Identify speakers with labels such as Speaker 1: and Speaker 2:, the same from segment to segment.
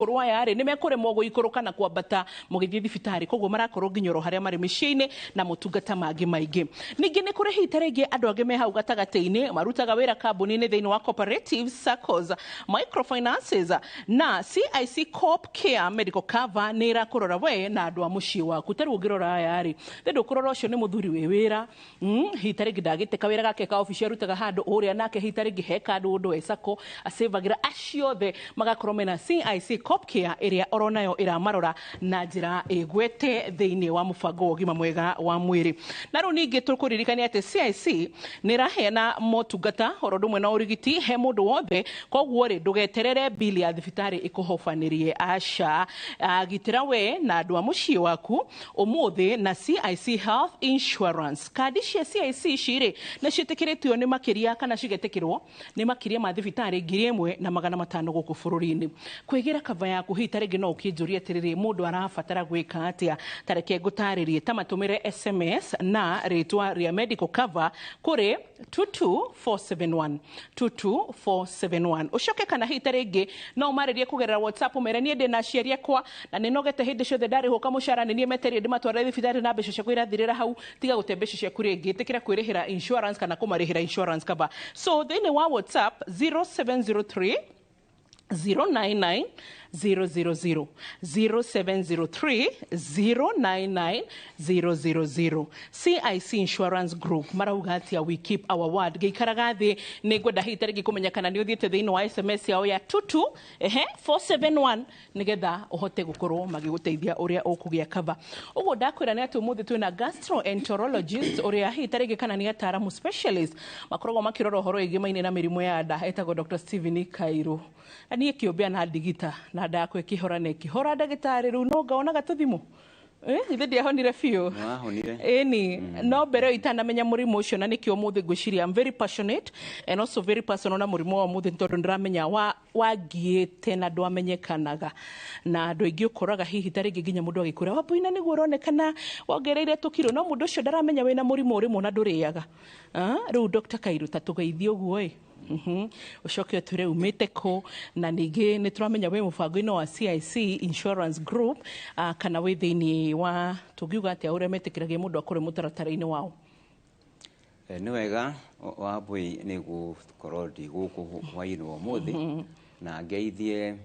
Speaker 1: kurwa yari nime kuremwo guikũrũka na kwambata mugithii thibitari koguo marakorwo nginyoro haria mari miciini na mutungata mangi maingi ningi ni kuri hita ringi andu angi me hau gatagati-ini marutaga wira kambuni-ini thiini wa cooperatives SACCOs microfinances na CIC Corp Care medical cover ni irakurora we na andu a mucii waku taru ngirora ayari thendu kurora ucio ni muthuri wi wira hita ringi ndagiteka wira gake ka office arutaga handu uria nake hita ringi heka andu undu we SACCO asevagira aciothe magakorwo mena CIC Corp Care iria oronayo iramarora na njira igwete thiini wa mubango wa ũgima mwega wa mwiri na riu ningi tukuririkania ati CIC ni raheana motungata oro ndumwe na urigiti he mundu wothe koguo ri ndugeterere bili ya thibitari ikuhofanirie aca agitira we na andu a mucii waku umuthi na CIC Health Insurance kadi cia CIC ciri na ciitikiritio ni makiria kana cigetikirwo ni makiria ma thibitari 1,500 guku bururi-ini kwigira kava yaku hita ringi no ukinjuria atiriri mundu arabatara gwika atia tareke ngutaririe ta matumire SMS na ritwa ria medical cover kuri 22471 22471 ucoke kana hita ringi no maririe kugerera WhatsApp umere nie ndina ciaria kwa na ninogete hindi ciothe ndarihuka mucara ni nie meterie ndimatware thibitari na mbeca ciaku irathirira hau tiga gute mbeca ciaku ringi tikira kwirihira insurance kana kumarihira insurance cover so thiini wa WhatsApp 0703 099 000 0703 099 000 CIC Insurance Group marauga atia we keep our word geikaraga thi ni ngwenda hita ringi kumenyekana ni uthiete thiini wa SMS yao ya 471 nigetha uhote gukorwo magiguteithia uria ukugia cover uguo ndakwira ni ati umuthi twina gastroenterologist uria hita ringi kana ni ataramu specialist makoragwo makirora uhoro igimaine na mirimu ya nda etagwo Dr. Steven Kairu ani kiobia na digita na nda yakwa ikihora na ikihora ndagitari riu no ngaona gatuthimu ithe ndiahonire biũ ĩni no mbere itanamenya mũrimũ ũcio na nĩkĩo mũthĩ ngwĩciria I'm very passionate and also very personal na mũrimũ wa mũthĩ tondũ ndiramenya wangiĩte na ndwamenyekanaga na andũ aingĩ ũkoraga hihi ta rĩngĩ nginya mũndũ agĩkwĩra Wambũi nĩguo ũronekana wongereire tũkiro no mũndũ ũcio ndaramenya wĩna mũrimũ ũrĩmwe na ndũrĩaga rĩu Dr. Kairu ta tũgeithie ũguo ucoke ũtwĩre umĩte kũ na ningĩ nĩ tũramenya wĩ mũbango-inĩ wa CIC Insurance Group kana wĩ thĩinĩ wa tũngiuga atĩa ũrĩa metĩkĩragia mũndũ akũrĩ mũtaratara-inĩ wao
Speaker 2: nĩ wega Wambũi nĩ gũkorwo ndĩ gũkũ hwaĩ-inĩ wa ũmũthĩ na ngeithie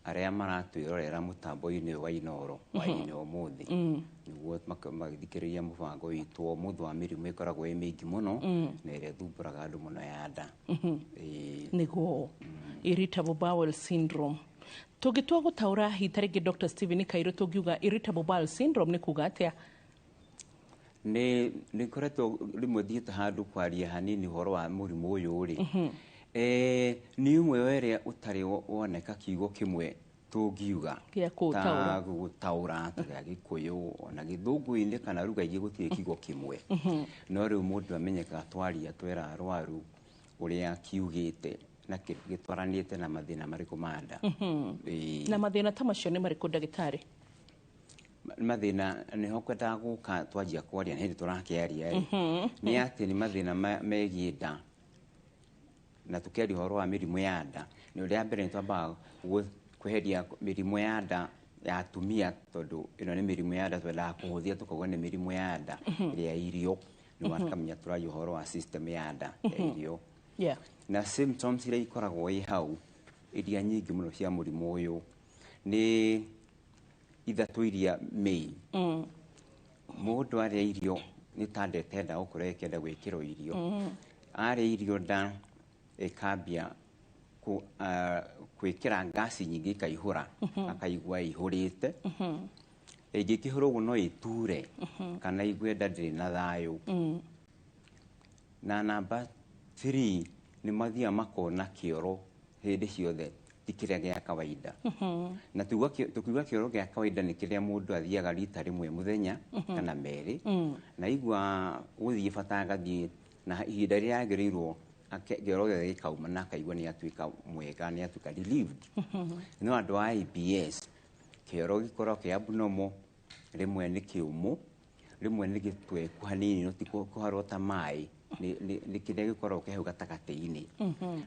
Speaker 2: aria maratwĩrorera mũtambo-inĩ wa Inooro hwaĩ-inĩ wa ũmũthĩ nĩguo magĩthikĩrĩria mũbango witũ wa ũmũthĩ wa mĩrimũ ĩkoragwo ĩ mĩingĩ mũno na ĩrĩa ĩthumbũraga andũ mũno ya nda
Speaker 1: nĩguo irritable bowel syndrome tũngĩtua gũtaũra hita rĩngĩ Dr. Steven Kairu tũngiuga irritable bowel syndrome nĩ kuga atĩa
Speaker 2: nĩ ngoretwo rĩmwe thiĩte handũ kwaria hanini ũhoro wa mũrimũ ũyũ rĩ nĩ ũmwe wa ĩrĩa ũtarĩ woneka kiugo kĩmwe tũngiuga ta gũtaũra gĩa Gĩkũyũ ona Gĩthũngũ-inĩ kana lugha ingĩ gũtirĩ kiugo kĩmwe no rĩu mũndũ amenyekaga twaria twera arwaru ũrĩa kiugĩte na gĩtwaranĩte na mathĩna marĩkũ ma nda
Speaker 1: na mathĩna ta macio nĩ marĩkũ ndagĩtarĩ
Speaker 2: mathĩna nĩho kwendaga gũka twanjia kwaria hĩndĩ tũrakĩaria nĩ atĩ nĩ mathĩna megiĩ nda na tukiaria ũhoro wa mĩrimũ ya nda nĩ ũrĩa mbere nĩ twambaga kweheria mĩrimũ ya nda ya atumia tondũ ĩno nĩ mĩrimũ ya nda twendaga kũhũthia tũkauga nĩ mĩrimũ ya nda ĩrĩa irio nĩ wakamenya tũraria ũhoro wa system ya nda ya irio na symptoms iria ikoragwo i hau iria nyingĩ mũno cia mũrimũ ũyũ nĩ ithatũ iria main mũndũ arĩa irio nĩ ta ndete nda gũkorwo ĩkĩenda gwĩkĩrwo irio arĩa irio nda ĩkambia gwĩkĩra ngasi nyingĩ ikaihũra akaigua ihũrĩte ĩngĩkĩhũra ũguo no ĩture kana igue nda ndĩrĩ na thayũ na namba 3 nĩ mathiaga makona kĩoro hĩndĩ ciothe ti kĩrĩa gĩa kawaida na tukiuga kĩoro gĩa kawaida nĩ kĩrĩa mũndũ athiaga rita rĩmwe mũthenya kana merĩ na igua gũthiĩ bata agathiĩ na ihinda rĩrĩa agĩrĩirwo kĩoro gĩothe gĩkauma na akaigua nĩ atuĩka mwega nĩ atuĩka relieved no andũ a IBS kĩoro gĩkoragwo kĩ abnormal rĩmwe nĩ kĩũmũ rĩmwe nĩ gĩtweku hanini no ti kũharwo ta maĩ nĩ kĩrĩa gĩkoragwo kĩ hau gatagatĩ-inĩ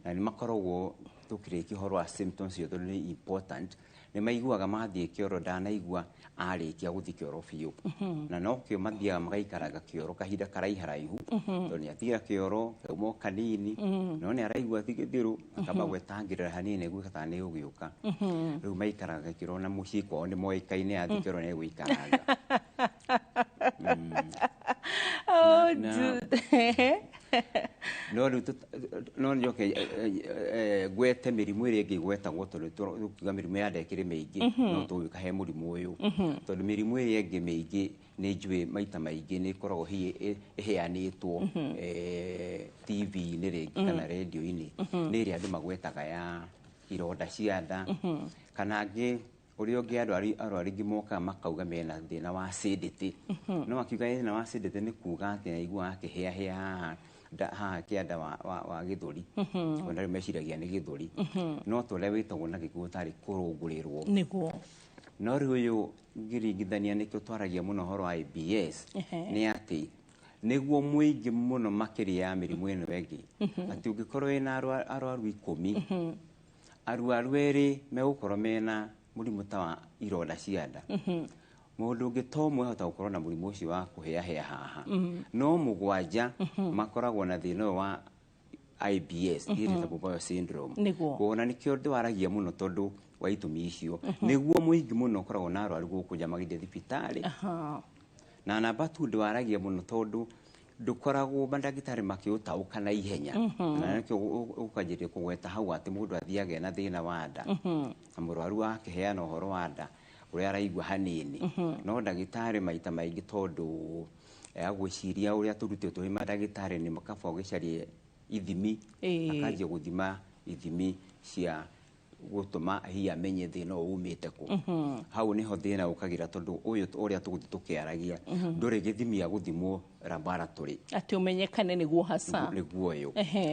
Speaker 2: na nĩ makoragwo tũkĩrĩkia ũhoro wa symptoms cio tondũ nĩ important nĩ maiguaga mathiĩ kĩoro ndanaigua arĩkia gũthiĩ kĩoro biũ na no kĩo mathiaga magaikaraga kĩoro kahinda karaiharaihu tondũ nĩ athira kĩoro kauma kanini no nĩ araigua thigithiru akamba gwetangĩrĩra hanini nĩguo kana nĩ ũgĩũka rĩu maikaraga kĩoro na mũciĩ kwao nĩ moĩkaine athĩ kĩoro nĩ gũikaranga no njoke gwete mĩrimũ ĩrĩa ĩngĩ gwetagwo tondũ tukiuga mĩrimũ ya nda ĩkĩrĩ mĩingĩ no tũgĩũka he mũrimũ ũyũ tondũ mĩrimũ ĩrĩa ĩngĩ mĩingĩ nĩ njũĩ maita maingĩ nĩ ĩkoragwo hihi ĩheanĩtwo TV-inĩ rĩngĩ kana radio-inĩ nĩ ĩrĩa andũ magwetaga ya ironda cia nda kana angĩ ũrĩa ũngĩ arwaru aingĩ mokaga makauga mena thĩna wa acidity no akiuga thĩna wa acidity nĩ kuuga atĩ aiguaga akĩhĩahĩa haha kĩanda wa gĩthũri ona rĩu meciragia nĩ gĩthũri no ta ũrĩa wĩtagwo na gĩkũyũ tarĩ kũrũngũrĩrwo
Speaker 1: nĩguo
Speaker 2: no rĩu ũyũ ngĩringithania nĩkĩo twaragia mũno ũhoro wa IBS nĩ atĩ nĩguo mũingĩ mũno makĩria ya mĩrimũ ĩno ĩngĩ atĩ ũngĩkorwo wĩna arwaru 10 arwaru erĩ megũkorwo mena mũrimũ ta wa ironda cia nda mũndũ ũngĩ to ũmwe ahota gũkorwo na mũrimũ ũcio wa kũhĩahĩa haha no 7 makoragwo na thĩna ũyũ wa IBS irritable bowel syndrome kuona nĩkĩo ndwaragia mũno tondũ wa itũmi icio nĩguo mũingĩ mũno ũkoragwo na arwaru gũkũ nja magĩthiĩ thibitarĩ na namba 2 ndwaragia mũno tondũ ndũkoragwo mandagĩtarĩ makĩũtaũka na ihenya na nĩkĩo ũkanjĩrĩria kũgweta hau atĩ mũndũ athiaga na thĩna wa nda na mũrwaru akĩheana ũhoro wa nda ũrĩa araigua hanini no ndagĩtarĩ maita maingĩ tondũ agwĩciria ũrĩa tũrutĩtwo nĩ mandagĩtarĩ nĩ makaba ũgĩcarie ithimi akanjia gũthima ithimi cia gũtũma hihi amenye thĩna ũyũ umĩte kũ hau nĩho thĩna ũkagĩra tondũ ũyũ ũrĩa tũgũthiĩ tũkĩaragia ndũrĩ gĩthimi gĩa gũthimwo laboratory
Speaker 1: atĩ ũmenyekane nĩguo hasa
Speaker 2: nĩguo ũyũ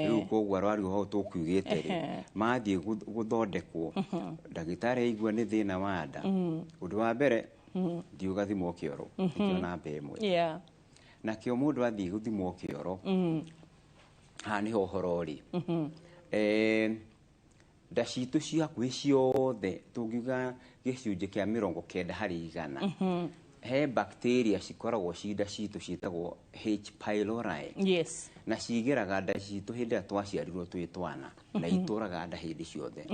Speaker 2: rĩu koguo arwaru hau tũkiugĩte rĩ mathiĩ gũthondekwo ndagĩtarĩ aigua nĩ thĩna wa nda ũndũ wa mbere thiĩ ũgathimwo kĩoro nĩkĩo namba 1 nakĩo mũndũ athiĩ gũthimwo kĩoro haha nĩho ũhoro ũrĩ nda citũ ciakuhĩ ciothe tũngiuga gĩcunjĩ kĩa 90 harĩ 100 he bacteria cikoragwo nda citũ ciĩtagwo H pylori na cigĩraga nda citũ hĩndĩ ĩrĩa twaciarirwo twĩ twana na itũraga nda hĩndĩ ciothe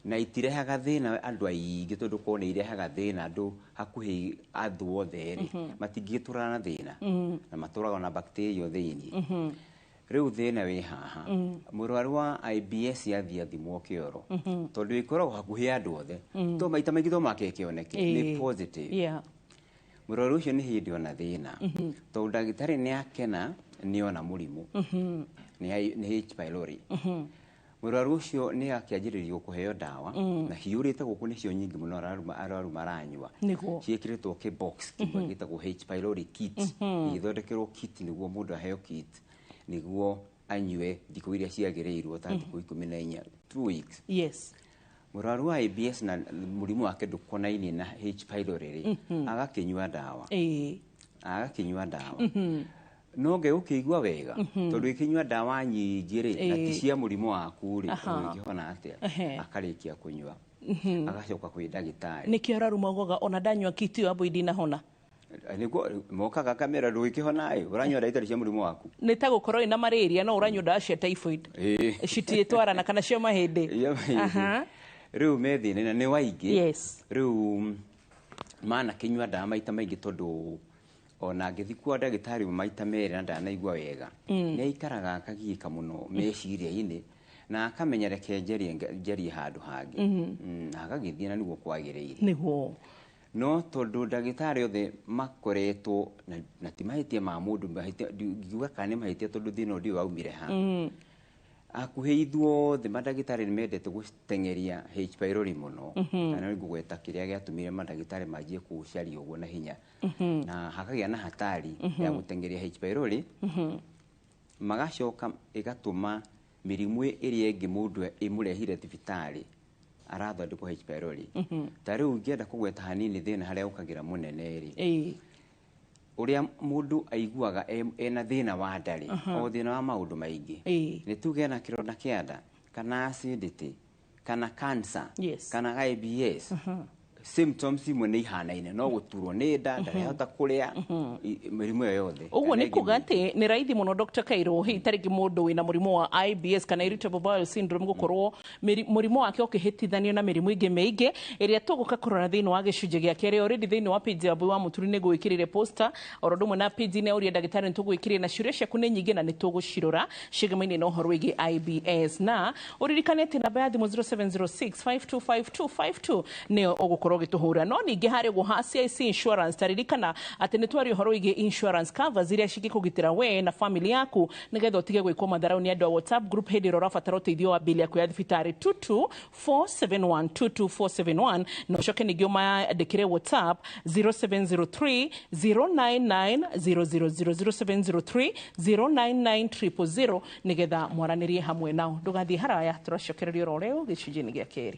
Speaker 2: na itirehaga thĩna andũ aingĩ tondũ korwo nĩ irehaga thĩna andũ hakuhĩ athũ othe rĩ matingĩtũra na thĩna na matũraga na bacteria thĩinĩ rĩu thĩna wĩ haha mũrwaru wa IBS athiĩ athimwo kĩoro tondũ ĩkoragwo hakuhĩ andũ othe to maita maingĩ to make kĩoneke nĩ positive mũrwaru ũcio nĩ hĩndĩ ona thĩna tondũ ndagĩtarĩ nĩ akena nĩ ona mũrimũ nĩ H pylori mũrwaru ũcio nĩ akĩanjĩrĩrio kũheo ndawa na hiũrĩte gũkũ nĩcio nyingĩ mũno arwaru maranyua ciĩkĩrĩtwo kĩbox kĩmwe gĩtagwo H pylori kit gĩthondekerwo kit nĩguo mũndũ aheo kit nĩguo anyue thikũ iria ciagĩrĩirwo ta thikũ 14 2 weeks mũrwaru wa IBS na mũrimũ wake ndũkonainie na H pylori agakĩnyua ndawa no ngegũkĩigua wega tondũ ĩkĩnyua ndawa nyingĩ rĩ na ti cia mũrimũ waku rĩ ũngĩhona atĩa akarĩkia kũnyua agacoka kwĩ ndagĩtarĩ
Speaker 1: nĩkĩo arwaru maugaga ona ndanyua kiti ĩyo ambũ ndinahona
Speaker 2: nĩguo mokaga kamera ndũgĩkĩhona ũranyua ndawa itarĩ cia mũrimũ waku
Speaker 1: nĩ ta gũkorwo ĩna malaria no ũranyua ndawa cia typhoid citiĩtwarana kana cia mahĩndĩ
Speaker 2: rĩu methĩna na nĩ waingĩ rĩu manakĩnyua ndawa maita maingĩ tondũ ona ngĩthiĩ kwa ndagĩtarĩ maita merĩ na ndanaigua wega nĩ aikaraga akagiĩka mũno meciria-inĩ na akamenya reke njarie handũ hangĩ na agagĩthiĩ na nĩguo kwagĩrĩire no tondũ ndagĩtarĩ othe makoretwo na ti mahĩtia ma mũndũ ngiuga kana nĩ mahĩtia tondũ thĩna ũndũ waumire ha akuhĩ ithuothe mandagĩtarĩ nĩ mendete gũteng'eria H pylori mũno na nĩ ngũgweta kĩrĩa gĩatũmire mandagĩtarĩ manjie kũcaria ũguo na hinya na hakagĩa na hatari ya gũteng'eria H pylori magacoka ĩgatũma mĩrimũ ĩrĩa ĩngĩ mũndũ ĩmũrehire thibitarĩ arathondekwo H pylori ta rĩu ngĩenda kũgweta hanini thĩna harĩa ũkagĩra mũnene rĩ ũrĩa mũndũ aiguaga ena thĩna wa nda rĩ o thĩna wa maũndũ maingĩ nĩ tuge na kĩronda kĩa nda kana acidity kana cancer
Speaker 1: Yes.
Speaker 2: kana IBS symptoms imwe nĩ ihanaine no gũturwo nĩ nda ndarehota kũrĩa mĩrimũ ĩyo yothe
Speaker 1: Uguo nĩ kuga atĩ nĩ raithi mũno Dr. Kairũ hihi tarĩngĩ mũndũ wĩna mũrimũ wa IBS kana irritable bowel syndrome gũkorwo mũrimũ wake ũkĩhĩtithanio na mĩrimũ ingĩ mĩingĩ ĩrĩa tũgũka kũrora thĩinĩ wa gĩcunjĩ gĩa kerĩ already thĩinĩ wa page ya Mbui wa Mũturi nĩ gwĩkĩrĩre poster oro ndũmwe na page ĩno ũrĩa ndagĩtarĩ nĩ tũgwĩkĩrĩre na ciũria ciaku nĩ nyingĩ na nĩ tũgũcirora ciĩgamaine na ũhoro wĩgiĩ IBS na ũririkane atĩ namba ya thimũ 0706525252 nĩyo ũgũkorwo gĩtũhũra no ningĩ harĩ ũguo ha CIC insurance taririkana atĩ nĩ twaria ũhoro wĩgiĩ insurance covers iria cingĩkũgitĩra we na family yaku nĩgetha ũtige gwĩkwo matharaũ nĩ andũ a WhatsApp group hĩndĩ ĩrĩa ũrabatara ũteithio wa bili yaku ya thibitarĩ 22471 na ũcoke ningĩ ũmaandĩkĩre WhatsApp 0703 099 000 0703 099 nĩgetha mwaranĩrie hamwe nao ndũgathiĩ haraya tũracokereria oro rĩu gĩcunjĩ-inĩ gĩa kerĩ.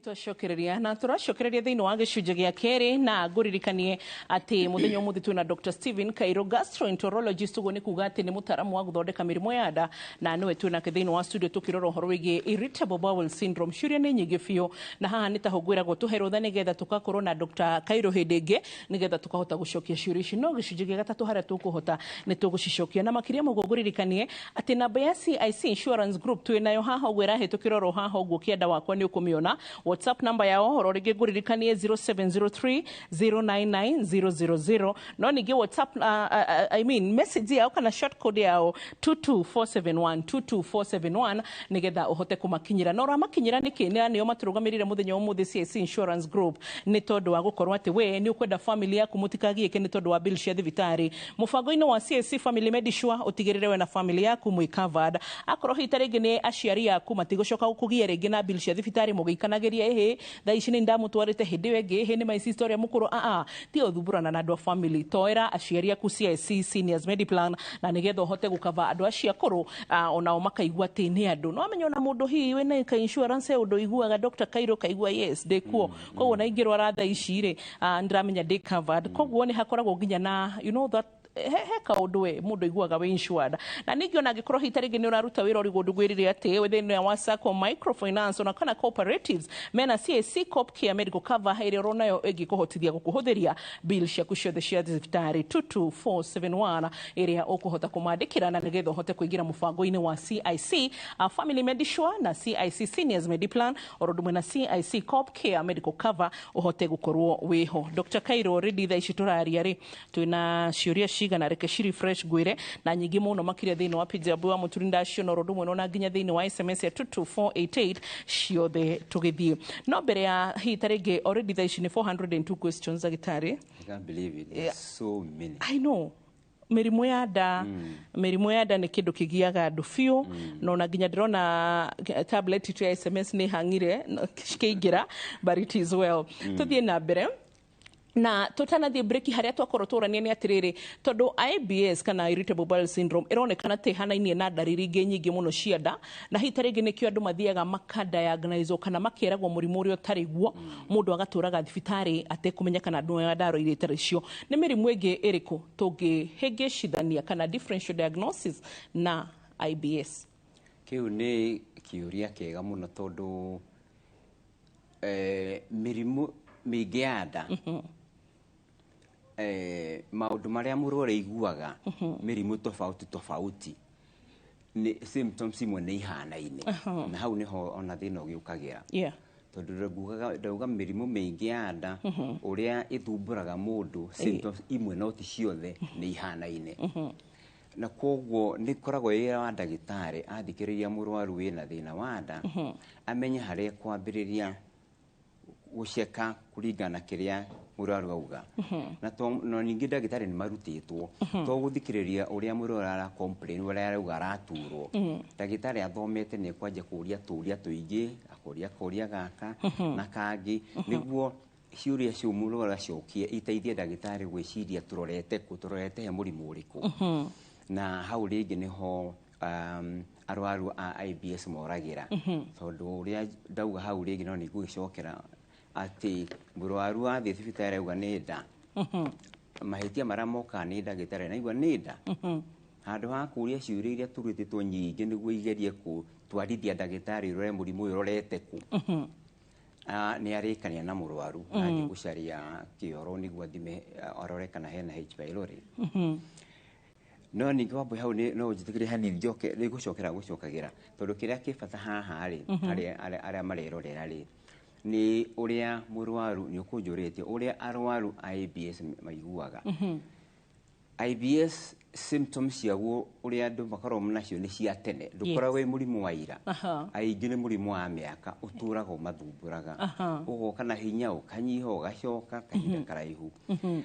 Speaker 1: Twacokereria na tũracokereria thĩinĩ wa gĩcunjĩ gĩa kerĩ na ngũririkanie atĩ mũthenya ũmũthĩ twĩna Dr. Stephen Kairũ gastroenterologist ũguo nĩ kuga atĩ nĩ mũtaaramu wa gũthondeka mĩrimũ ya nda na nĩwe twĩnake thĩinĩ wa studio tũkĩrora ũhoro wĩgiĩ irritable bowel syndrome ciũria nĩ nyingĩ biũ na haha nĩ taho ngwĩragwo tũhe rũtha nĩgetha tũgakorwo na Dr. Kairũ hĩndĩ ĩngĩ nĩgetha tũkahota gũcokia ciũria ici no gĩcunjĩ gĩa gatatũ harĩa tũkũhota nĩ tũgũcicokia na makĩria maguo ngũririkanie atĩ namba ya CIC insurance group twĩnayo haha ũguo ĩrahĩtũkĩra oro haha ũguo kĩenda wakwa nĩ ũkũmĩona WhatsApp number yao oro rĩngĩ ngũririkanie 0703 099 000 no ningĩ WhatsApp message yao kana short code yao 22471 nĩgetha ũhote kũmakinyĩra no ũramakinyĩra nĩkĩ nĩo matũrũgamĩrĩire mũthenya ũmũthĩ CIC insurance group nĩ tondũ wa gũkorwo atĩ we nĩ ũkwenda family yaku mũtikagiĩke nĩ tondũ wa bill cia thibitarĩ mũbango-inĩ wa CIC family medisure ũtigĩrĩre we na family yaku mwĩ covered akorwo hihi tarĩngĩ nĩ aciari yaku matigũcoka gũkũgia rĩngĩ na bill cia thibitarĩ mũgĩikanagĩria thaa ici nĩ ndamũtwarĩte hĩndĩ ĩyo ĩngĩ nĩ maici historia mũkũrũ ti ũthumburana na andũ a family toera aciari aku CIC seniors mediplan na nĩgetha ũhote gũkava andũ acio akũrũ onao makaigua atĩ nĩ andũ no amenya ona mũndũ hihi wĩna ka insurance ũndũ iguaga Dr. Kairũ kaigua yes ndĩkuo koguo na ingĩrwara thaa ici rĩ ndĩramenya ndĩ covered koguo nĩ hakoragwo nginya na you know that he kaũndũ we mũndũ iguaga we insured na ningĩ ona angĩkorwo hihi tarĩngĩ nĩ ũraruta wĩra ũrĩ gũndũ gwĩrĩre atĩ thĩinĩ wa Sacco microfinance ona kana cooperatives mena CIC Corp Care medical cover ĩrĩa ũronayo ĩngĩkũhotithia gũkũhũthĩria bill ciaku ciothe cia thibitarĩ 22471 ĩrĩa ũkũhota kũmandĩkĩra na nĩgetha ũhote kũingĩra mũbango-inĩ wa CIC family medisure na CIC seniors mediplan oro ndũmwe na CIC Corp Care medical cover ũhote gũkorwo wĩho. Dr. Kairũ already thaa ici tũraria rĩ twĩna ciũria cigana reke ci refresh ngwĩre na nyingĩ mũno makĩria thĩinĩ wa page ya Mbui wa Mũturi ndaciona oro ndũmwe na nginya thĩinĩ wa SMS ya 22488 ciothe tũgĩthiĩ no mbere ya hihi tarĩngĩ already thaa ici nĩ 402 questions agĩtarĩ.
Speaker 2: I can't believe it. There's so many.
Speaker 1: I know. Mĩrimũ ya nda mĩrimũ ya nda nĩ kĩndũ kĩgiaga andũ biũ no ona nginya ndĩrona tablet itu ya SMS nĩ hangire cikĩingĩra but it is well tũthiĩ na mbere na tũtanathiĩ break harĩa twakorwo tũrania nĩ atĩrĩrĩ tondũ IBS kana irritable bowel syndrome ĩronekana tĩ hanainie na ndariri ingĩ nyingĩ mũno cia nda na hihi tarĩngĩ nĩkĩo andũ mathiaga makadiagnaizwo kana makeragwo mũrimũ ũrĩa ũtarĩ guo mũndũ agatũraga thibitarĩ atekũmenya kana andũ aya ndarũire itarĩ cio nĩ mĩrimũ ĩngĩ ĩrĩkũ tũngĩhĩngĩcithania kana differential diagnosis na IBS.
Speaker 2: Kĩu nĩ kĩũria kĩega mũno tondũ mĩrimũ mĩingĩ ya nda maũndũ marĩa mũrwaru aiguaga mĩrimũ tofauti nĩ symptoms imwe nĩ ihanaine na hau nĩho ona thĩna ũgĩũkagĩra tondũ ndauga mĩrimũ mĩingĩ ya nda ũrĩa ĩthumbũraga mũndũ symptoms imwe no ti ciothe nĩ ihanaine na koguo nĩ koragwo wĩra wa ndagĩtarĩ athikĩrĩria mũrwaru wĩna thĩna wa nda amenye harĩa kwambĩrĩria gũceka kũringana kĩrĩa mũrwaru auga na ningĩ ndagĩtarĩ nĩ marutĩtwo to gũthikĩrĩria ũrĩa mũrwaru ara complain ũrĩa arauga araturwo ndagĩtarĩ athomete nĩ ekwanjia kũria tũria tũingĩ akũria gaka na kangĩ nĩguo ciũria ciũ mũrwaru acokie iteithie ndagĩtarĩ gwĩciria tũrorete he mũrimũ ũrĩkũ na hau rĩngĩ nĩho arwaru a IBS moragira tondu uria ndauga hau ringi no ni ngugicokera ati mũrwaru athie thibitari auga nĩ nda mahitia maria moka nĩ ndagĩtarĩ naigua nĩ nda handũ ha kũria ciũria iria tũrutĩtwo nyingĩ nĩguo igerie gũtwarithia ndagĩtarĩ ũrore mũrimũ ũyũ ũrorete kũ nĩ arĩkania na mũrwaru athiĩ gũcaria kĩoro nĩguo athime arore kana hena H pylori no ningĩ wambe hau no njĩtĩkĩrie hanini njoke nĩ gũcokagĩra tondũ kĩrĩa kĩ bata haha rĩ arĩa marerorera rĩ nĩ ũrĩa mũrwaru nĩ ũkũnjũrĩtie ũrĩa arwaru a IBS maiguaga IBS symptoms ciaguo ũrĩa andũ makoragwo nacio nĩ cia tene ndũkoragwo wĩ mũrimũ wa ira aingĩ nĩ mũrimũ wa mĩaka ũtũraga ũmathumbũraga ũgoka na hinya ũkanyiha ũgacoka kahinda karaihu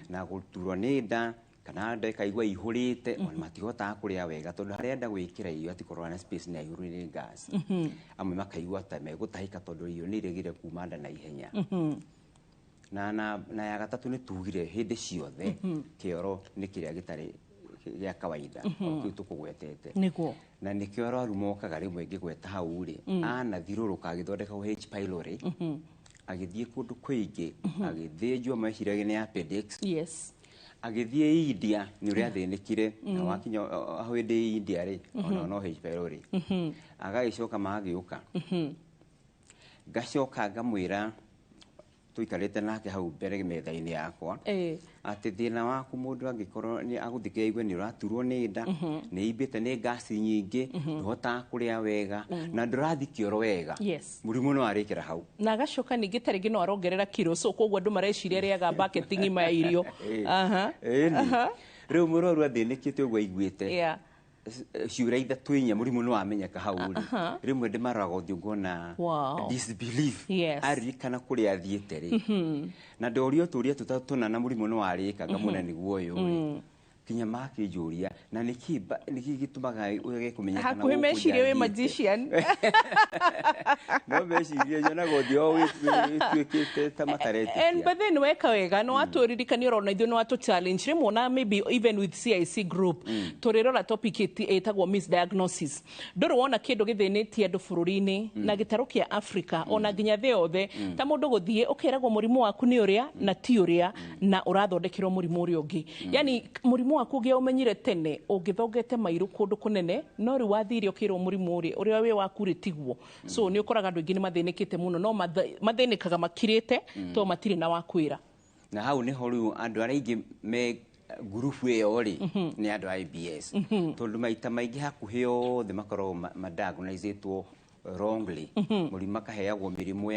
Speaker 2: na gũturwo nĩ nda kana nda ikaigua ihũrĩte ona matihotaga kũrĩa wega tondũ harĩa nda gwĩkĩra irio hatikoragwo na space na ihũrũ nĩ gas amwe makaigua ta megũtahĩka tondũ irio nĩ iregire kuma nda na ihenya na ya gatatũ nĩ tugire hĩndĩ ciothe kĩoro nĩ kĩrĩa gĩtarĩ gĩa kawaida kĩu tũkũgwetete na nĩkĩo arwaru mokaga rĩmwe ngĩgweta hau rĩ anathiũrũrũka agĩthondeka H pylori agĩthiĩ kũndũ kũingĩ agĩthĩnjwo meciragia nĩ appendix agĩthiĩ India nĩ ũrĩa athĩnĩkire na wakinya hĩndĩ India rĩ ona no H pylori agagĩcoka magĩũka ngacoka ngamwĩra tũikarĩte nake hau mbere metha-inĩ yakwa atĩ thĩna waku mũndũ angĩkorwo nĩ agũthikĩrĩria aigue nĩ ũraturwo nĩ nda nĩ imbĩte nĩ ngasi nyingĩ ndũhotaga kũrĩa wega na ndũrathi kĩoro wega mũrimũ no arĩkĩra hau
Speaker 1: na agacoka ningĩ ta rĩngĩ no arongerera kiro so koguo andũ mareciria rĩaga bucket ng'ima ya irio
Speaker 2: rĩu mũrwaru athĩnĩkĩte ũguo aiguĩte ciũria ithatũ inya mũrimũ nĩ wamenyeka hau rĩmwe ndĩmaroraga ũthiũ ngona disbelief aririkana kũrĩa athiĩte rĩ na ndorio tũria tũtatũ tũna na mũrimũ nĩ warĩka ngamwĩra nĩguo ũyũ kinya makĩnjũria na nĩkĩ gĩtũmaga ũge kũmenyekana
Speaker 1: hakuhĩ meciria wĩ magician
Speaker 2: no meciria nyonaga ũthiũ wĩtuĩkĩte ta mataretĩkia
Speaker 1: but then weka wega no atũririkania ũrona ithuĩ no atũ challenge rĩmwe ona maybe even with CIC group tũrĩrora topic ĩtagwo misdiagnosis ndũrĩ wona kĩndũ gĩthĩnĩtie andũ bũrũri-inĩ na gĩtarũ kĩa Africa ona nginya thĩ yothe ta mũndũ gũthiĩ ũkeragwo mũrimũ waku nĩ ũrĩa na ti ũrĩa na ũrathondekerwo mũrimũ ũrĩa ũngĩ yani mũrimũ waku ũngĩ ũmenyire tene ũngĩthongete mairũ kũndũ kũnene no rĩu wathire ũkĩrwo mũrimũ ũrĩa wĩ waku rĩ tiguo so nĩ ũkoraga andũ aingĩ nĩ mathĩnĩkĩte mũno no mathĩnĩkaga makirĩte to matirĩ na wakwĩra
Speaker 2: na hau nĩho rĩu andũ arĩa aingĩ me ngurubu ĩyo rĩ nĩ andũ a IBS tondũ maita maingĩ hakuhĩ othe makoragwo madiagnosetwo wrongly mũrimũ akaheagwo mĩrimũ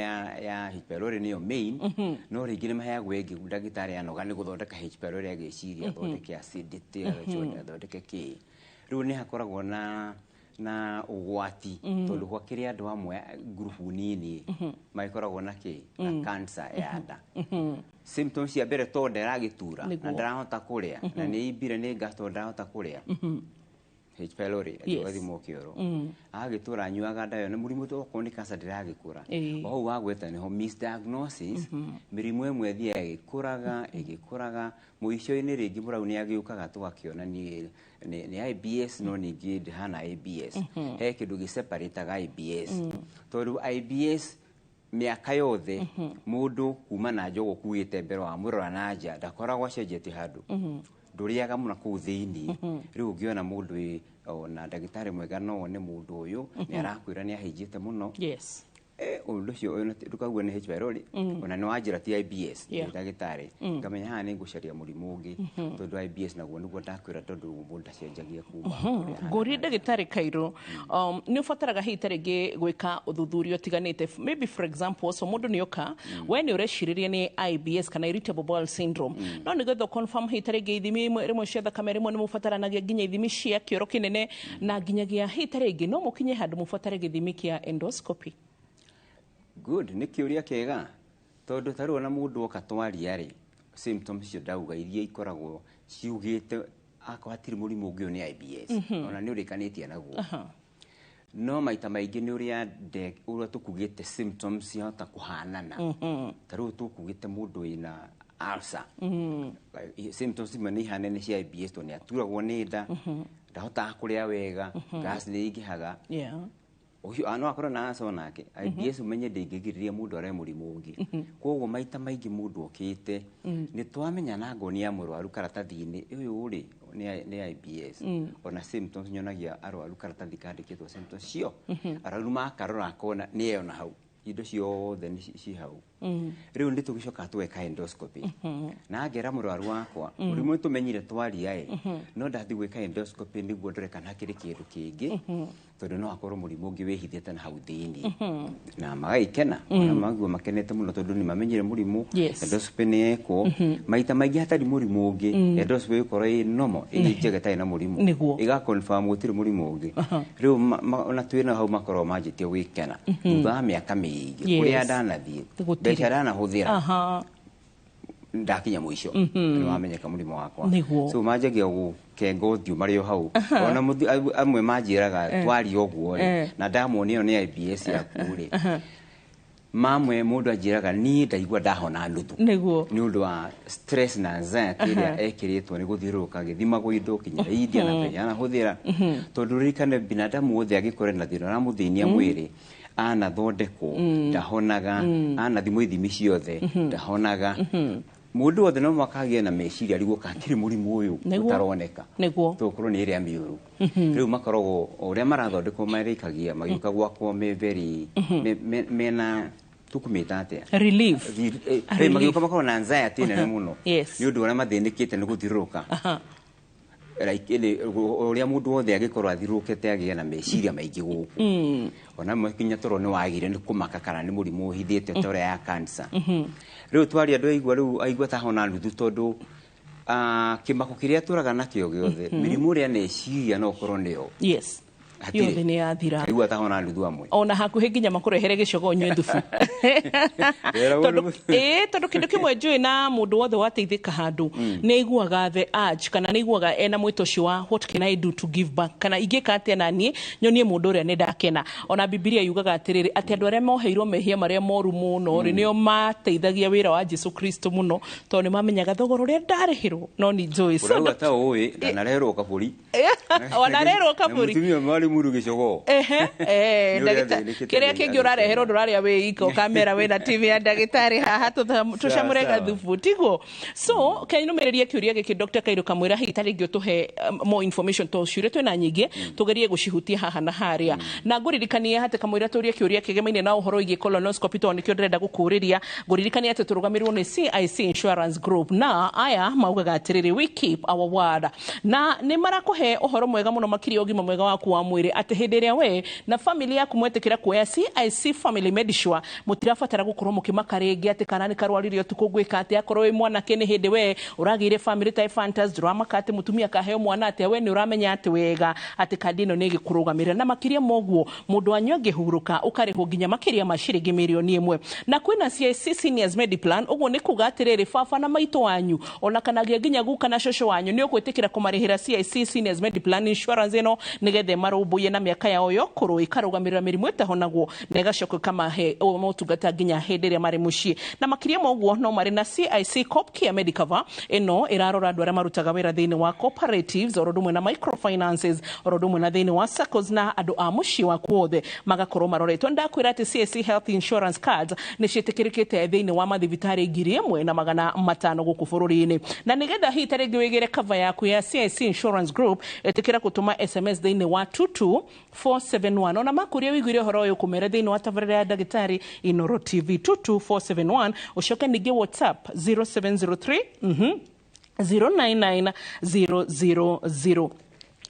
Speaker 2: ya H pylori nĩyo main no rĩngĩ nĩ maheagwo ĩngĩ ndagĩtarĩ anoga nĩ gũthondeka H pylori agĩciria athondeke acidity athondeke kĩ rĩu nĩ hakoragwo na ũgwati tondũ gwakĩrĩ andũ amwe ngurubu nini magĩkoragwo na kĩ na cancer ya nda symptoms cia mbere to ndaragĩtura na ndarahota kũrĩa na nĩ imbire nĩ gas to ndarahota kũrĩa H pylori athimwo kĩoro agĩtũra anyuaga ndawa na mũrimũ to okorwo nĩ cancer ndĩragĩkũra o hau wagweta nĩho misdiagnosis mĩrimũ ĩmwe ĩthiaga ĩgĩkũraga mũico-inĩ rĩngĩ mũrau nĩ agĩũkaga tũgakĩona nĩ IBS no ningĩ ndĩhana IBS he kĩndũ gĩseparataga IBS tondũ IBS mĩaka yothe mũndũ kuma na njogo kuĩte mbere wa mũrora na nja ndakoragwo acenjetie handũ ndũrĩaga mũno kũu thĩinĩ rĩu ũngĩona mũndũ na ndagĩtarĩ mwega no one mũndũ ũyũ nĩ arakwĩra nĩ ahĩnjĩte mũno ũndũ ũcio ndũkauga nĩ H pylori ona nĩ wanjĩra ti IBS ndagĩtarĩ ngamenya haha nĩ ngũcaria mũrimũ ũngĩ tondũ IBS naguo nĩguo ndakwĩra tondũ mũndũ ndacenjagia kuma
Speaker 1: ngũrie ndagĩtarĩ Kairũ nĩ ũbataraga hihi ta rĩngĩ gwĩka ũthuthuria ũtiganĩte maybe for example so mũndũ nĩ oka we nĩ ũreciria nĩ IBS kana irritable bowel syndrome no nĩgetha confirm hihi ta rĩngĩ ithimi rĩmwe cia thakame rĩmwe nĩ mũbataranagia nginya ithimi cia kĩoro kĩnene na nginyagia hihi ta rĩngĩ no mũkinye handũ mũbatare gĩthimi kĩa endoscopy
Speaker 2: good nĩ kĩũria kĩega tondũ ta rĩu ona mũndũ oka twaria rĩ symptoms icio ndauga iria ikoragwo ciugĩte akorwo hatirĩ mũrimũ ũngĩ nĩ IBS ona nĩ ũrĩkanĩtie naguo no maita maingĩ nĩ ũrĩa tũkugĩte symptoms ciahota kũhanana ta rĩu tũkugĩte mũndũ wĩna ulcer symptoms imwe nĩ ihanene cia IBS tondũ nĩ aturagwo nĩ nda ndahota kuria wega gas ni igihaga uyu ano akora na aso nake IBS umenye ndingigiriria mundu are murimu ungi koguo maita maingi mundu okite ni twamenya na ngoni ya murwaru karatathi-ini uyu uri ni IBS ona symptoms nyonagia arwaru karatathi kandikitwo symptoms cio araru makarora kona ni yo na hau indo ciothe ni ci hau riu ndi tugicoka tweka endoscopy na ngera murwaru wakwa murimu tumenyire twaria no ndathi gwika endoscopy niguo ndore kana kiri kindu kingi tondu no akorwo murimu ungi wihithite na hau thiini na magaikena na maguo makenete muno tondu ni mamenyire murimu endoscopy ni eko maita maingi hatari murimu ungi endoscopy ikorwo i nomo ijege tai na murimu iga confirm gutiri murimu ungi riu ona twina hau makorwo manjitie gwikena thutha miaka mingi kuria ndanathie mbeca ndanahuthira ndakinya mwisho ni wamenyeka murimu wakwa so manjagia gukenga uthiu mario hau ona amwe manjiraga twari oguo na ndamuonio ni IBS yaku ri mamwe mundu anjiraga ni ndaigua ndahona nuthu ni undu wa stress na anxiety iria ekiritwo ni guthiruka githima gwindo kinya India na Kenya na huthira tondu rikane binadamu wothe agikore na thina na muthinia mwiri ana thondeko ndahonaga ana thimu ithimi ciothe ndahonaga mundu wothe no makagie na meciria riguo kakiri murimu uyu utaroneka tokorwo ni iria miuru riu makorogo uria marathondekwo marikagia magiuka gwakwo me very mena tukumita atia
Speaker 1: relief
Speaker 2: magiuka makorwo na anxiety nene muno ni undu uria mathinikite ni guthiruka like ile uria mundu wothe agikorwo athirukete agie na meciria maingi guku ona mwakinya toro ni wagire ni kumaka kana ni murimu uhithite tore ya cancer riu twari andu aigua riu aigua ta hona nuthu tondu kimako kiria turaga nakio giothe mirimu ria neciria no korwo niyo
Speaker 1: yothe ni yathira
Speaker 2: riu atahona nuthu amwe
Speaker 1: ona hakuhi nginya makurehere gicogo nywe thubu tondu kindu kimwe njui na mundu wothe wateithika handu ni iguaga the urge kana ni iguaga ena mwito cio wa what can I do to give back kana ingika atia na nie nyonie mundu uria ni ndakena ona Biblia yugaga atiriri ati andu aria moheirwo mehia maria moru muno ri nio mateithagia wira wa Jesu Kristo muno tondu mamenyaga thogora uria ndarihirwo no ni njui
Speaker 2: so ndata oi ndanarerwo kaburi
Speaker 1: wanarerwo kaburi
Speaker 2: mutumia mari muru gicogo
Speaker 1: kiria kingi urareherwo nduraria wi iko kamera we na TV ya ndagitari haha tucamurega thubu tigo so kenumiririe kiuria giki Dr. Kairo kamwira hitari ngio tuhe more information to cure twina nyingi tugerie gucihutia haha na haria na nguririkanie hate kamwira turia kiuria kigemaine na uhoro igi colonoscopy to nikio ndrenda gukuriria nguririkanie ate turugamirwo ni CIC Insurance Group na aya maugaga atiriri we keep our word na ni marakuhe uhoro mwega muno makiri ogima mwega waku wa mwiri ate hindiria we na family yaku mwetekera kuya CIC Family Medisure mutirafatara gukorwo mukimaka ringi ati kana ni karwaririo tukugwika ati akorwo mwana kene hindi we uragire family type fantasy drama kati mutumia kaheo mwana ati we ni uramenya ati wega ati kadino ni gikurugamira na makiria moguo mundu anywe ngihuruka ukariho nginya makiria mashiringi milioni 1 na kwina CIC Seniors Mediplan uguo ni kuga atiriri fafa na maito wanyu ona kanagia nginya guka na shosho wanyu ni ukwetekera kumarihira CIC Seniors Mediplan insurance ino nigethe marubuye na miaka yao yokuru ikarugamirira mirimu etahonaguo negacoko kama he motungata nginya henderia mari mucii na makiria moguo no mari na CIC Cop Care Medicover ino irarora andu aria marutaga wira thiini wa cooperatives orodumwe na microfinances orodumwe na thiini wa SACCOs na andu a mucii wa kuothe magakorwo maroretwo ndakwira ati CIC Health Insurance Cards ni cietekirikite thiini wa mathibitari 1,500 guku bururi-ini na nigetha hitari ngiwigire cover yaku ya CIC Insurance Group etikira gutuma SMS thiini wa 22471 ona makuria wiguire horo uyu kumera thiini wa tabarira ya ndagitari Inoro TV 22471 ucoke ningi WhatsApp 0703 099000.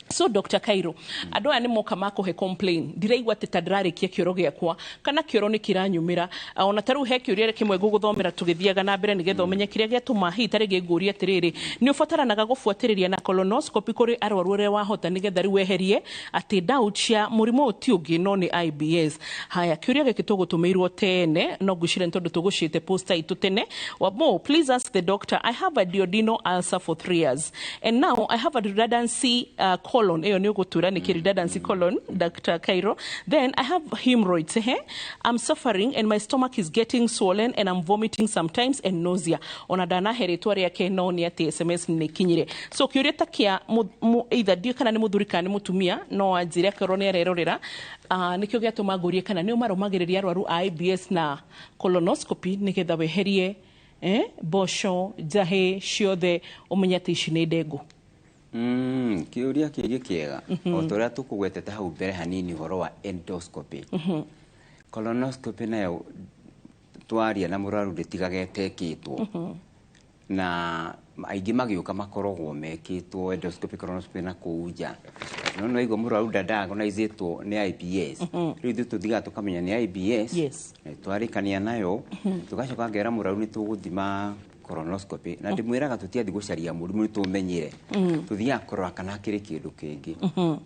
Speaker 1: So Dr. Kairo andu aya ni moka makuhe complain ndiraigua ati tadrarikia kioro giakwa kana kioro ni kiranyumira ona taru he kiuria kimwe guguthomera tugithiaga na mbere nigetha umenye kiria giatuma hitari giguria atiriri ni ufataranaga gufuatiriria na colonoscopy kuri arwaru ria wahota nigetha ri weherie ati doubt cia murimo utiugi no ni IBS haya kiuria giki tugutumirwo tene no gushire ntondu tugushite poster itu tene wabo please ask the doctor I have a duodenal ulcer for 3 years and now I have a redundancy colon colon eyo ni ugutura ni redundancy colon Dr. Cairo. Then I have hemorrhoids. I'm suffering and my stomach is getting swollen and I'm vomiting sometimes and nausea. Ona dana heritwa yake no ni ati SMS ni kinyire. So kiuria takia either dio kana ni muthuri kana ni mutumia no anjire korone rerorera nikyo giatuma ngurie kana ni umaromagiriria arwaru IBS na colonoscopy nigetha weherie bosho jahe ciothe umenya ati ici ni ndengu.
Speaker 2: Kiuria kingi kiega otoria tukugwetete hau mbere hanini horo wa endoscopy. Colonoscopy nayo twaria na muraru nditigagete kitwo na aingi magiuka makorogwo mekitwo endoscopy colonoscopy na kuuja no igo muraru ndago na izitwo ni IBS riu tuthiga tukamenya ni IBS twarikania nayo tugacoka ngera muraru ni tuguthima colonoscopy na ndimwiraga tutiathi gucaria murimu ni tumenyire tuthia korora kana kiri kindu kingi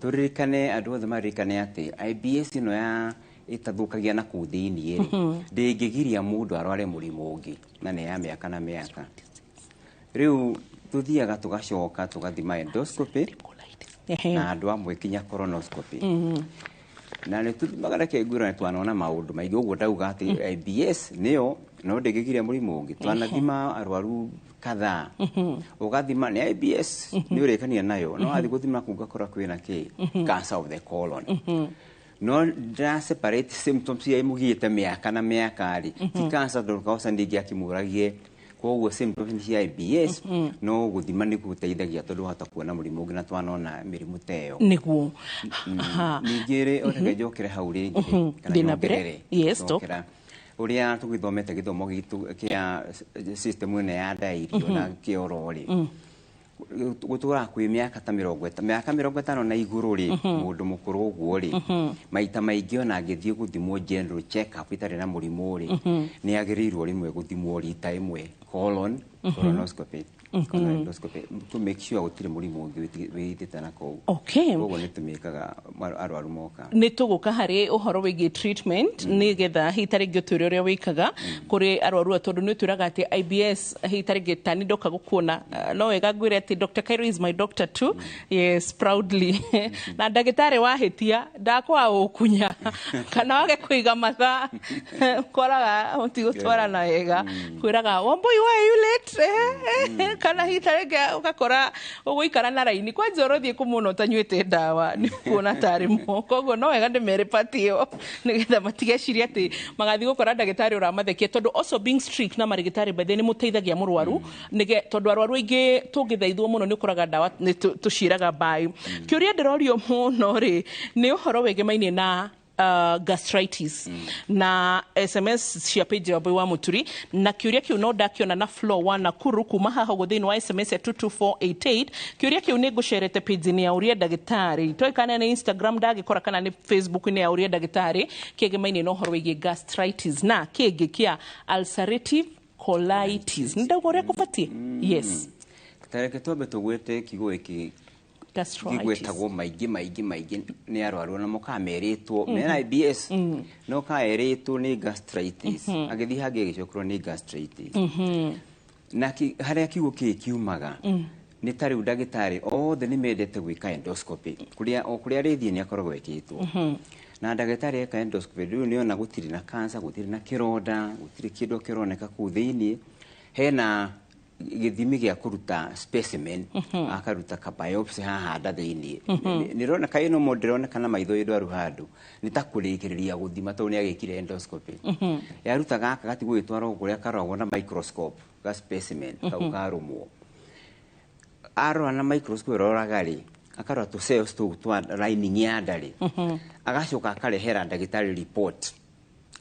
Speaker 2: turirikane andu othe maririkane ati IBS no ya itathukagia na kuu thiini ndingigiria mundu arware murimu ungi na ne ya miaka na miaka. Riu tuthiaga tugacoka tugathima endoscopy na andu amwe kinya colonoscopy na ni tuthimaga reke ngwira twanona maundu maingi uguo ndauga ati IBS niyo no ndingigiria murimu ungi twanathima arwaru kadhaa ugathima ni IBS ni urekania nayo no athi guthima kungakora kwina ki cancer of the colon no da separate symptoms ya imugiite miaka na miaka ri ti cancer do cause ndingi akimuragie koguo symptoms ya IBS no guthima ni guteithagia tondu hata kuona murimu ungi na twanona mirimu teyo
Speaker 1: niguo
Speaker 2: ningire orege jokere hau ringi
Speaker 1: kana nyongerere yes to
Speaker 2: uria tugithomete githomo gitu kia system ine ya ndairio na kiorori gutura kwi miaka ta 50 na iguru ri mundu mukuru uguo ri maita maingi ona ngithie guthimwo general check up itari na murimu ri ni agirirwo rimwe guthimwo rita imwe colonoscopy endoscopy to make sure gutire murimu ungi withite na kou uguo ni tumikaga arwaru moka
Speaker 1: ni tuguka hari uhoro wigi treatment ni getha hitari gituri uria wikaga kuri arwaru tondu ni turaga ati IBS hitari gitani ndoka gukuona no wega ngwire ati Dr. Cairo is my doctor too yes proudly na ndagitari wahitia ndakwa ukunya kana wage kuiga matha koraga utigutwara na wega kwiraga wambui why you late kana hitarega ukakora uguikara na raini kwa njoro thie kumuno tanyuite ndawa ni kuona tarimo kogo no wega ndimere patio nigetha matigeciria ati magathi gukora ndagitari uramathekia tondu also being strict na marigitari bethe ni muteithagia murwaru nige tondu arwaru ingi tungithaithwo muno ni ukuraga ndawa ni tuciraga bai kiuria ndirorio muno ri ni uhoro wegemaine na gastritis na SMS cia page ya wa muturi na kiuria kiu no ndakiona na floor 1 na kuru kuma haha guthini wa SMS ya 22488 kiuria kiu ni gucerete page ni ya uria ndagitari toikana na Instagram ndagikora kana ni Facebook ni ya uria ndagitari kigemaine no horo wigi gastritis na kigi kia ulcerative colitis ndagoria kupatie yes
Speaker 2: tareke tobe tugwete kigo iki igwetagwo maingi ni arwaru na mukameritwo mena IBS no kaeritwo ni gastritis agithi hage gicokro ni gastritis na haria kiugo kiumaga ni tari ndagitari othe ni mendete gwika endoscopy kuria rithie ni akoragwo ekitwo na ndagitari eka endoscopy riu ni ona gutiri na cancer gutiri na kironda gutiri kindu kironeka ku thiini hena githimi gia kuruta specimen akaruta ka biopsy haha ndathiini nirona kaino modrone kana maitho yedu aru handu nitakurikiria guthima to ni agikire endoscopy yaruta gaka gati gwitwara guria karogwo na microscope ga specimen kaukarumwo aro na microscope roragari akarwa to cells to lining ya ndari agacoka akarehera ndagitari report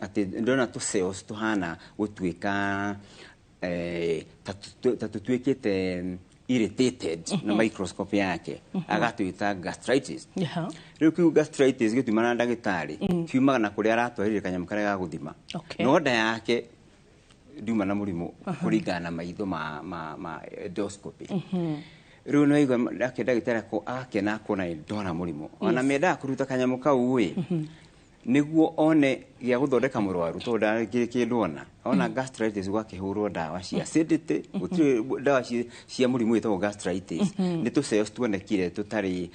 Speaker 2: ati ndona to cells to hana gutwika tatutuikite irritated na microscope yake agatuita gastritis riu kiu gastritis gitumana ndagitari kiumaga na kuria aratwarire kanyamu karia ga guthima no nda yake nduma na murimu kuringana na maitho ma endoscopy riu no igwa ndagitari ko akena kona ndona murimu ona menda kuruta kanyamu kau niguo one gĩa gũthondeka mũrwaru to ndakĩndwona ona gastritis gwakĩhũrwo ndawa cia acidity gũtirĩ ndawa cia mũrimũ wĩtagwo gastritis nĩ tũcells tuonekire tũtarĩ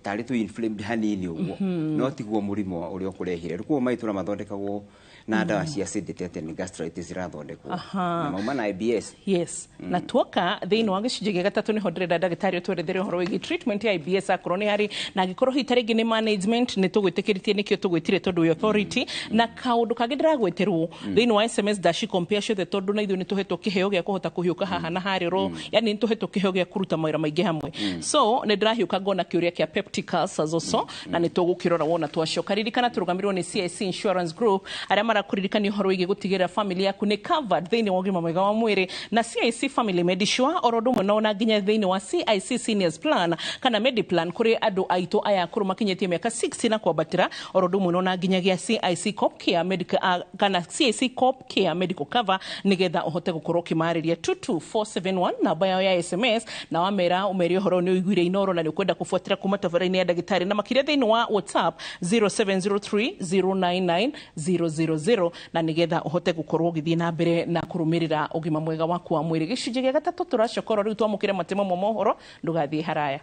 Speaker 2: tarĩ tũ inflamed hanini ũguo no tiguo mũrimũ ũrĩa ũkũrehire rĩu maitũra mathondekagwo na ndawa cia acidity atĩ nĩ gastritis irathondekwo na mauma na IBS.
Speaker 1: Yes. Na tuoka thĩinĩ wa gĩcunjĩ gĩa gatatũ nĩho ndĩrenda ndagĩtarĩ ũtwerethere ũhoro wĩgiĩ treatment ya IBS akorwo nĩ harĩ na angĩkorwo hihi tarĩngĩ nĩ management nĩ tũgwĩtĩkĩrĩtie nĩkĩo tũgwĩtire tondũ wĩ authority na kaũndũ kangĩ ndĩragwĩtĩrwo thĩinĩ wa SMS dash compare ciothe tondũ na ithuĩ nĩ tũhetwo kĩheo gĩa kũhota kũhiũka haha na harĩ ro yani nĩ tũhetwo kĩheo gĩa kũruta mawĩra maingĩ hamwe so nĩ ndĩrahiũka ngona kĩũria kĩa peptic ulcers also na nĩ tũgũkĩrora wona twacoka ririkana tũrũgamĩrĩrwo nĩ CIC Insurance Group arĩa marakũririkania ũhoro wĩgiĩ gũtigĩrĩra family yaku nĩ covered thĩinĩ wa ũgima mwega wa mwĩrĩ na CIC Family Medisure oro ũndũ ũmwe na ona nginya thĩinĩ wa CIC Seniors Plan kana Mediplan kũrĩ andũ aitũ aya akũrũ makinyĩtie mĩaka 60 na kwambatĩra oro ũndũ ũmwe na ona nginyagia CIC Cop Care Medical kana CIC Cop Care Medical Cover nĩgetha ũhote gũkorwo ũkĩmarĩria 22471 namba yao ya SMS na wamera ũmerie ũhoro nĩ ũiguire inoro na nĩ ũkwenda kũbuatĩra kuma tabarĩra-inĩ ya ndagĩtarĩ na makĩria thĩinĩ wa WhatsApp 0703099000 na nĩgetha ũhote gũkorwo ũgĩthiĩ na mbere na kũrũmĩrĩra ũgima mwega waku wa mwĩrĩ. Gĩcunjĩ gĩa gatatũ tũracoka rĩu twamũkĩre matemo mohoro ndũgathiĩ haraya.